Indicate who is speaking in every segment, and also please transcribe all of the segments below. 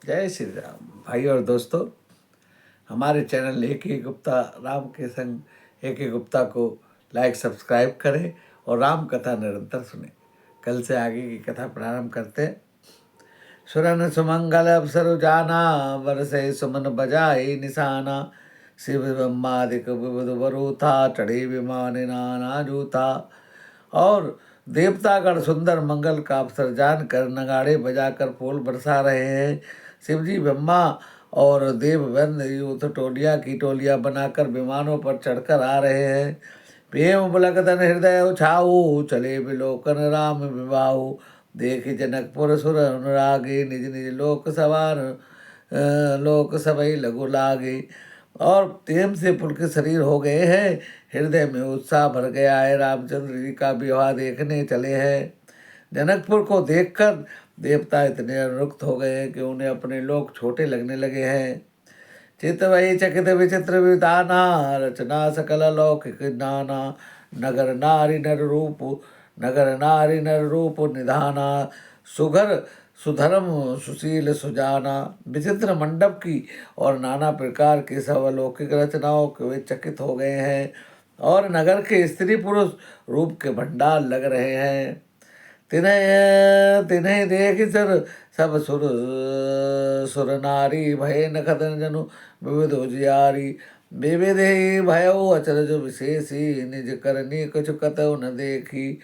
Speaker 1: जय श्री राम भाई और दोस्तों। हमारे चैनल ए के गुप्ता राम के संग ए के गुप्ता को लाइक सब्सक्राइब करें और राम कथा निरंतर सुने। कल से आगे की कथा प्रारंभ करते हैं। सुरन सुमंगल अवसर जाना, बरसे सुमन बजाए निशाना। शिव ब्रह्मादिक विबुध वरूथा, चढ़े विमान नाना जूथा। और देवतागण सुंदर मंगल का अवसर जानकर नगाड़े बजाकर फूल बरसा रहे हैं। शिवजी ब्रह्मा और देववंद यूथ टोलिया की टोलियां बनाकर विमानों पर चढ़कर आ रहे हैं। प्रेम पुलकतन हृदय उछाऊ, चले विलोकन राम विवाहु। देख जनकपुर सुर अनुरागे, निज निज लोक सवार लोक सबई लघु लागे। और प्रेम से पुलकित शरीर हो गए हैं, हृदय में उत्साह भर गया है। रामचंद्र जी का विवाह देखने चले हैं। जनकपुर को देखकर देवता इतने अनुरक्त हो गए हैं कि उन्हें अपने लोक छोटे लगने लगे हैं। चित वही चकित विचित्र विधाना, रचना सकल लौकिक नाना। नगर नारी नर रूप निधाना, सुघर सुधर्म सुशील सुजाना। विचित्र मंडप की और नाना प्रकार की सब अलौकिक रचनाओं के वे चकित हो गए हैं और नगर के स्त्री पुरुष रूप के भंडार लग रहे हैं। तिन्हें तिन्हें देख सब सुर सुर नारी, भय नखतन जनु विविध उजियारी। विविध भयो अचरज विशेषी, निज करनी कुछ कतौ न देखी।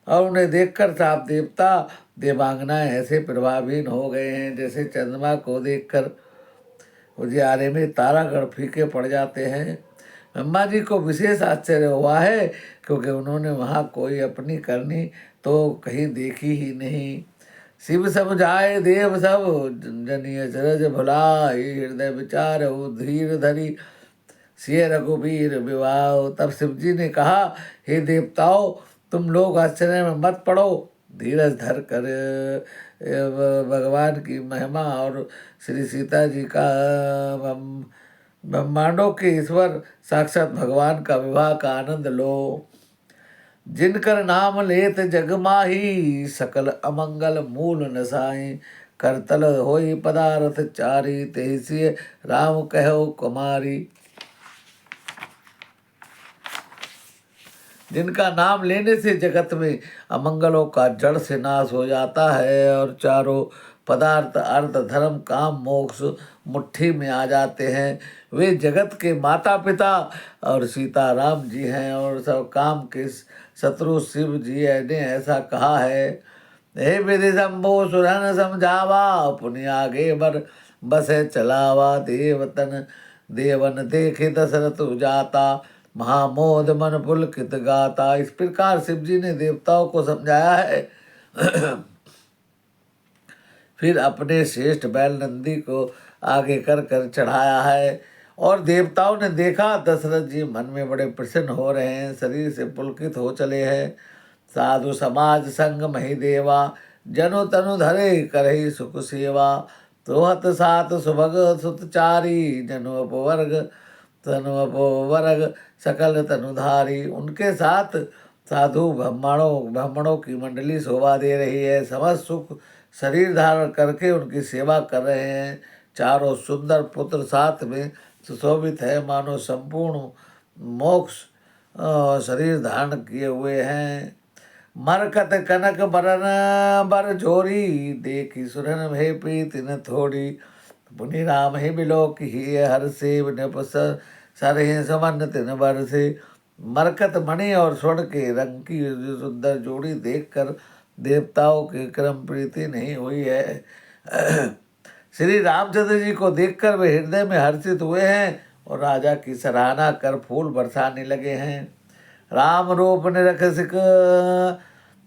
Speaker 1: और उन्हें देखकर साप देवता देवांगनाएं ऐसे प्रभावहीन हो गए हैं जैसे चंद्रमा को देखकर उजियारे में तारागण फीके पड़ जाते हैं। ब्रह्मा जी को विशेष आश्चर्य हुआ है क्योंकि उन्होंने वहाँ कोई अपनी करनी तो कहीं देखी ही नहीं। शिव सब जाए देव सब, जनिय चरज भुलाई। हृदय विचार हो धीर धरी, सिय रघुबीर विवाह। तब शिव जी ने कहा, हे देवताओं, तुम लोग आश्चर्य में मत पड़ो। धीरज धर कर भगवान की महिमा और श्री सीता जी का ब्रह्मांडों के ईश्वर साक्षात भगवान का विवाह का आनंद लो। जिनकर नाम लेत जग माही, सकल अमंगल मूल नसाई। करतल होई पदारथ चारी, तेसिय राम कहो कुमारी। जिनका नाम लेने से जगत में अमंगलों का जड़ से नाश हो जाता है और चारों पदार्थ अर्थ धर्म काम मोक्ष मुट्ठी में आ जाते हैं। वे जगत के माता पिता और सीता राम जी हैं और सब काम के शत्रु शिव जी ने ऐसा कहा है। हे विधि शंभो सुरन समझावा, पुण्य आगे बर बसे चलावा। देवन देखे दशरथ जाता, महामोद मन पुलकित गाता। इस प्रकार शिव जी ने देवताओं को समझाया है। फिर अपने श्रेष्ठ बैल नंदी को आगे कर कर चढ़ाया है और देवताओं ने देखा दशरथ जी मन में बड़े प्रसन्न हो रहे हैं, शरीर से पुलकित हो चले हैं। साधु समाज संग मही देवा, जनु तनु धरे करही सुख सेवा। तोहत सात सुभग सुतचारी, जनु अपवर्ग सकल तनुधारी। उनके साथ साधु ब्राह्मणों की मंडली शोभा दे रही है, समस्त सुख शरीर धारण करके उनकी सेवा कर रहे हैं। चारों सुंदर पुत्र साथ में सुशोभित है, मानो संपूर्ण मोक्ष शरीर धारण किए हुए हैं। मरकत कनक बरन बर जोरी, देखी सुरन भय प्रीति न थोड़ी। पुनि राम ही बिलोक ही हर से सर ही समन तिन बर से। मरकत मणि और स्वर्ण के रंग की सुंदर जोड़ी देखकर देवताओं की क्रम प्रीति नहीं हुई है। श्री रामचंद्र जी को देखकर वे हृदय में हर्षित हुए हैं और राजा की सराहना कर फूल बरसाने लगे हैं। राम रूप निरख सिक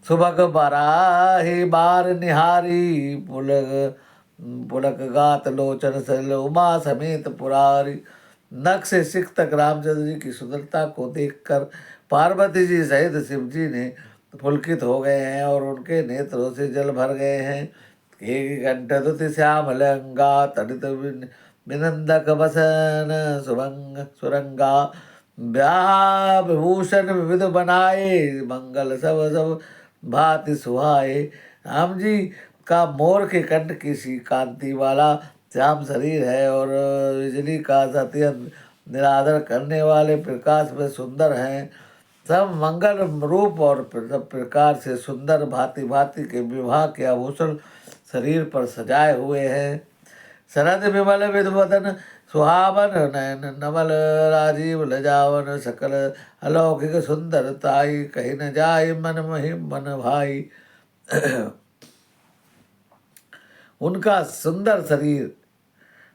Speaker 1: सुभग बराही, बार निहारी। पुलक गात लोचन सल, उमा समेत पुरारी। नख से सिख तक रामचंद्र जी की सुंदरता को देखकर पार्वती जी सहित शिव जी ने पुलकित हो गए हैं और उनके नेत्रों से जल भर गए हैं। एक कंठ दुति श्याम लंगा, तड़ित विनंदक बसन सुरंगा। ब्याह विभूषण विविध बनाए, मंगल सब सब भांति सुहाए। राम जी का मोर के कंठ की सी कांति वाला श्याम शरीर है और बिजली का अत्यंत निरादर करने वाले प्रकाश में सुंदर हैं। सब मंगल रूप और सब प्रकार से सुंदर भांति भांति के विवाह के आभूषण शरीर पर सजाए हुए हैं। शरद विमल विधवदन सुहावन नयन नमल राजीव लजावन सकल अलौकिक सुंदरताई कही न जाय मन महिम मन भाई। उनका सुंदर शरीर,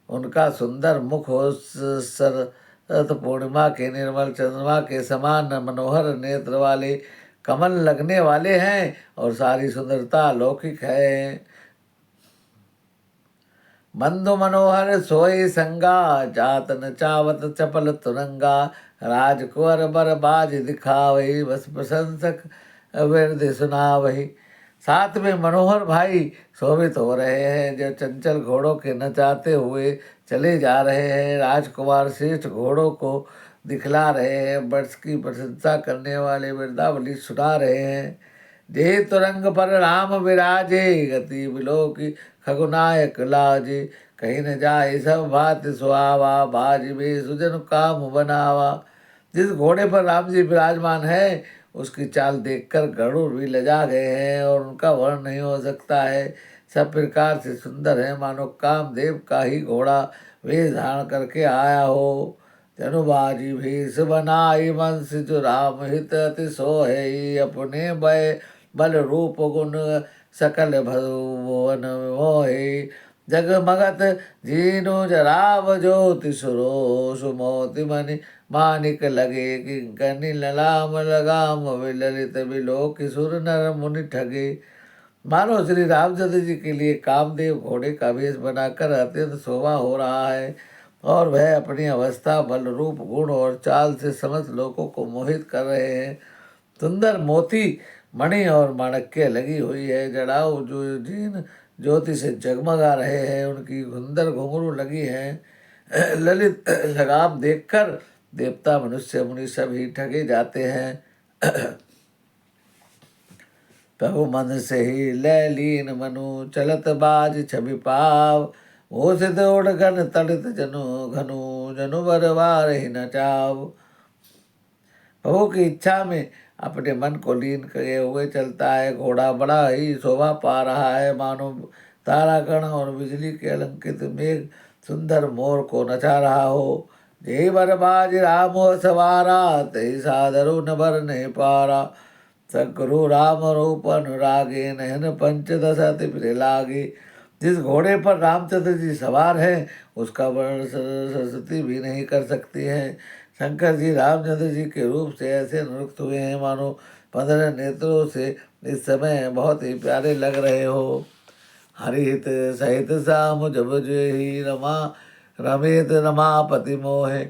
Speaker 1: उनका सुंदर मुख उस शरद पूर्णिमा के निर्मल चंद्रमा के समान मनोहर नेत्र वाले कमल लगने वाले हैं और सारी सुंदरता अलौकिक है। मंदो मनोहर सोई संगा जात न चावत चपल तुरंगा राजकुंवर बर बाज दिखावही बस प्रशंसक वृद्ध सुनावही। साथ में मनोहर भाई शोभित हो रहे हैं जो चंचल घोड़ों के नचाते हुए चले जा रहे हैं। राजकुमार श्रेष्ठ घोड़ों को दिखला रहे हैं, वर्ष की प्रशंसा करने वाले वृद्धावली सुना रहे हैं। जे तुरंग पर राम विराजे गति बिलो की खगुनायक लाजे कहीं न जाए सब भात सुहावा बाज बे सुजन काम बनावा। जिस घोड़े पर राम जी विराजमान है उसकी चाल देखकर गरुड़ भी लजा गए हैं और उनका वर्ण नहीं हो सकता है। सब प्रकार से सुंदर है मानो कामदेव का ही घोड़ा वेश धारण करके आया हो। जनुबाजी भेष बनाई मन सिजु राम हित अति सोहे अपने भय बल रूप गुण सकल भुवन मोहे। जगमगत जीनु जराव ज्योति सुरो सुमोति मणि मानिक लगे किंकनि ललाम लगाम विललित बिलोक सुर नर मुनि ठगे। मानो श्री रामचंद्र जी के लिए कामदेव घोड़े का वेश बनाकर अत्यंत शोभा हो रहा है और वह अपनी अवस्था बल रूप गुण और चाल से समस्त लोगों को मोहित कर रहे हैं। सुंदर मोती मणि और माणक्य लगी हुई है, जड़ाऊ जो जीन ज्योति से जगमगा रहे हैं, उनकी सुंदर घुंघरू लगी हैं। ललित लगाम देखकर देवता मनुष्य मुनि सभी ठगे जाते हैं। प्रभु मन से ही लैलीन मनु चलत बाज छवि पाव घोषित उड़ घन तड़ित जनु घनु जनु बरवार ही न चाव। प्रभु की इच्छा में अपने मन को लीन किए हुए चलता है। घोड़ा बड़ा ही शोभा पा रहा है, मानो तारागण और बिजली के अलंकृत मेघ सुंदर मोर को नचा रहा हो। जय बरबाज राम सवारा तय सादरु न बर नहीं पारा सगुरु राम रूप अनुरागे नयन पंचदश अति प्रिय लागे। जिस घोड़े पर रामचंद्र जी सवार हैं उसका वर्णन सरस्वती भी नहीं कर सकती है। शंकर जी रामचंद्र जी के रूप से ऐसे निरुक्त हुए हैं मानो 15 नेत्रों से इस समय बहुत ही प्यारे लग रहे हो। हरिहित सहित साम जब ही रमा रमेत रमापति मोहे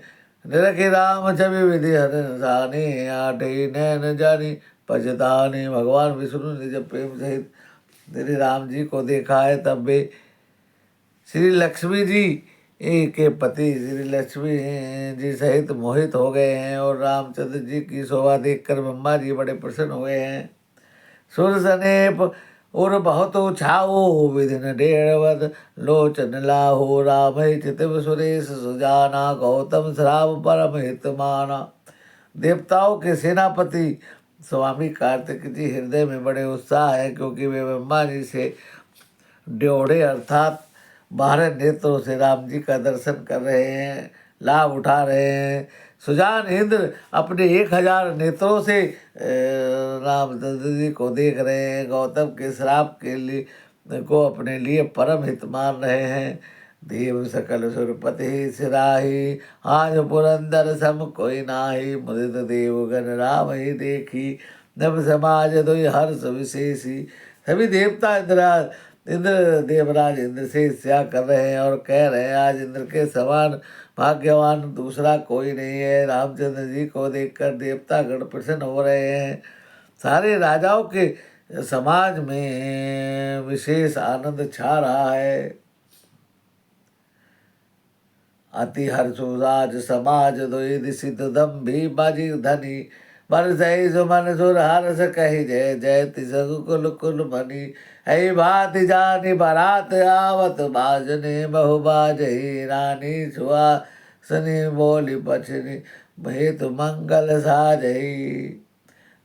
Speaker 1: निरखि राम छवि विधि हरसाने आठे नैन जानी पचताने। भगवान विष्णु ने जब प्रेम सहित श्री राम जी को देखा है तब वे श्री लक्ष्मी जी के पति श्री लक्ष्मी जी सहित मोहित हो गए हैं और रामचंद्र जी की शोभा देखकर ब्रह्मा जी बड़े प्रसन्न हुए हैं। सुर सनेप और बहुत छाओ विधिन डेढ़वद लोचन लाहो राम चितिव सुरेश सुजाना गौतम श्राव परम हित माना। देवताओं के सेनापति स्वामी कार्तिक जी हृदय में बड़े उत्साह है क्योंकि वे ब्रह्मा जी से ड्योढ़े अर्थात 12 नेत्रों से राम जी का दर्शन कर रहे हैं, लाभ उठा रहे हैं। सुजान इंद्र अपने 1000 नेत्रों से रामचंद्र जी को देख रहे हैं। गौतम के श्राप के लिए को अपने लिए परम हित मान रहे हैं। देव सकल सुरपति सिराही आज पुरंदर सम कोई नाही मुदित देवगण राम ही देखी नभ समाज दुई हर्ष विशेषी। सभी देवता इंद्र देवराज इंद्र से ईर्ष्या कर रहे हैं और कह रहे हैं आज इंद्र के समान भाग्यवान दूसरा कोई नहीं है। रामचंद्र जी को देखकर देवता गण प्रसन्न हो रहे हैं। सारे राजाओं के समाज में विशेष आनंद छा रहा है। अति हर्षोराज समाज दुई दिशित दम्भी बाजी धनी बरसई सुमन सुर हर्ष कही जय जय तिसगु कुल कुल मनी। ऐ भाति जानी बारात आवत बाजने बहु बाजही रानी सुहासनी बोली बचनी भेत मंगल साजही।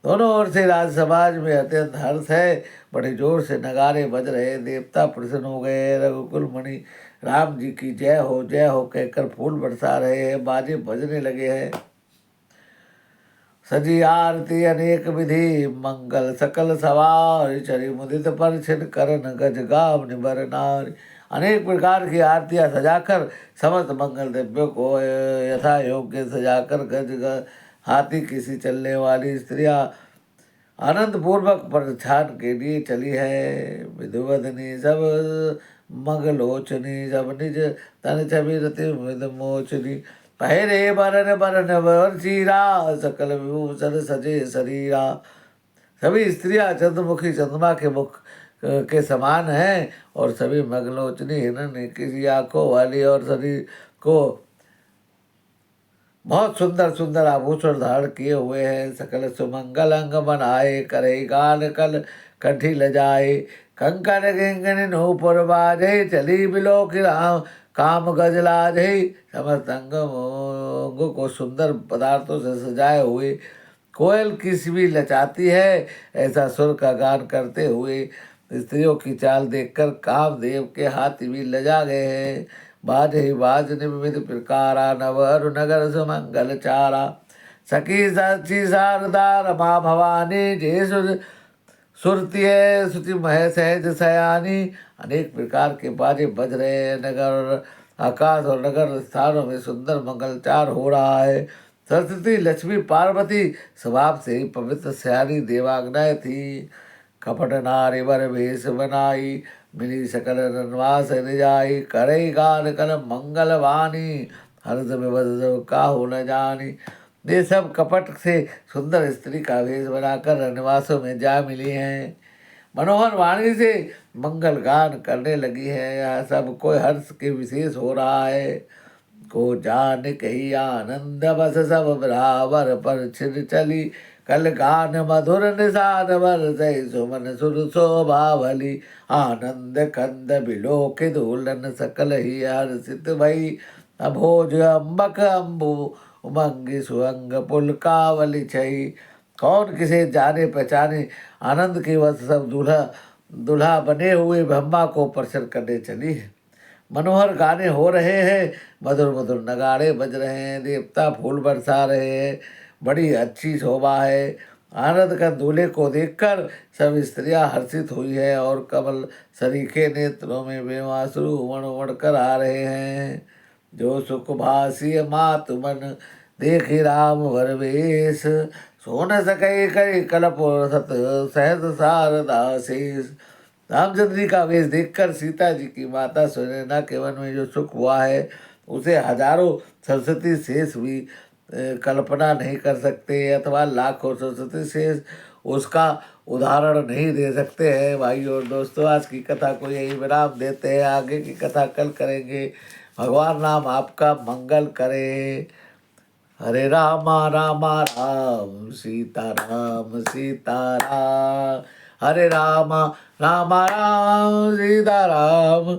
Speaker 1: दोनों ओर से राज समाज में अत्यंत हर्ष है, बड़े जोर से नगारे बज रहे, देवता प्रसन्न हो गए, रघुकुल मणि राम जी की जय हो कहकर फूल बरसा रहे हैं, बाजे बजने लगे हैं। सजी आरती अनेक विधि मंगल सकल सवार, चरि मुदित पर छिन करन गज गाव निबर नार। अनेक प्रकार की आरतियां सजाकर समस्त मंगल द्रव्यों को यथा योग्य सजाकर गज हाथी किसी चलने वाली स्त्रियां आनंद पूर्वक प्रस्थान के लिए चली है। विधुवदनी सब मगलोचनी सब निज तन छवि रति मोचनी, पहरे बरन बरन वर चीरा सकल विभूषण सजे शरीरा। सभी स्त्रियां चंद्रमुखी चंद्रमा के मुख के समान हैं और सभी मगलोचनी हिरण किसी आंखों वाली और शरीर को बहुत सुंदर सुंदर आभूषण धारण किए हुए हैं। सकल सुमंगल अंग बनाए करे गान कल कंठी लजाए, कंकन किंकन नूपुर बाजे चली बिलो की राम काम गज लाजे। समस्त अंग को सुंदर पदार्थों से सजाए हुए कोयल किसी भी लचाती है, ऐसा सुर का गान करते हुए स्त्रियों की चाल देखकर कामदेव के हाथी भी लजा गए हैं। बाजे बाज विविध प्रकारा नवर नगर सुमंगल चारा, सखी सची शारदा रमा भवानी जय सुरती है सुति मह सहज सयानी। अनेक प्रकार के बाजे बज रहे हैं, नगर आकाश और नगर स्थानों में सुंदर मंगलचार हो रहा है। सरस्वती लक्ष्मी पार्वती स्वभाव से ही पवित्र सयानी देवांगनाएं थी। कपट नारी वर भेष बनाई, मिली सकल रनवास निजाई, करई गान कल मंगल वाणी, हर्ष विभद काहू न जानी। ये सब कपट से सुंदर स्त्री का वेश बनाकर रनवासों में जा मिली हैं, मनोहर वाणी से मंगल गान करने लगी है। यह सब कोई हर्ष के विशेष हो रहा है। को जान कही आनंद बस सब बराबर पर छिर चली, कल गान मधुर निषाद वर सही सुमन सुर शोभावली। आनंद कंद बिलो के धूलन सकल ही हर्षित भई, अभोज अम्बक अम्बु उमंगी सुअंग पुलकावली छई। कौन किसे जाने पहचाने आनंद के वश सब दूल्हा दूल्हा बने हुए ब्रह्मा को प्रसन्न करने चली है। मनोहर गाने हो रहे हैं, मधुर मधुर नगाड़े बज रहे हैं, देवता फूल बरसा रहे हैं, बड़ी अच्छी शोभा है। आनंद का दूल्हे को देखकर सब स्त्रियां हर्षित हुई है और कमल सरीखे नेत्रों में वेमाश्रु उमड़ उमड़ कर आ रहे हैं। जो सुख भासी मात मन देखी राम वरवेश, सोन सके कई कलप सत सहज शारदा शेष। रामचंद्र जी का वेश देखकर सीता जी की माता सुनैना के मन में जो सुख हुआ है उसे हजारों सरस्वती शेष भी कल्पना नहीं कर सकते, अथवा लाखों सरस्वती शेष उसका उदाहरण नहीं दे सकते हैं। भाइयों और दोस्तों, आज की कथा को यही विराम देते हैं, आगे की कथा कल करेंगे। भगवान राम आपका मंगल करे। हरे रामा रामा राम सीता राम, हरे रामा रामा राम सीता राम।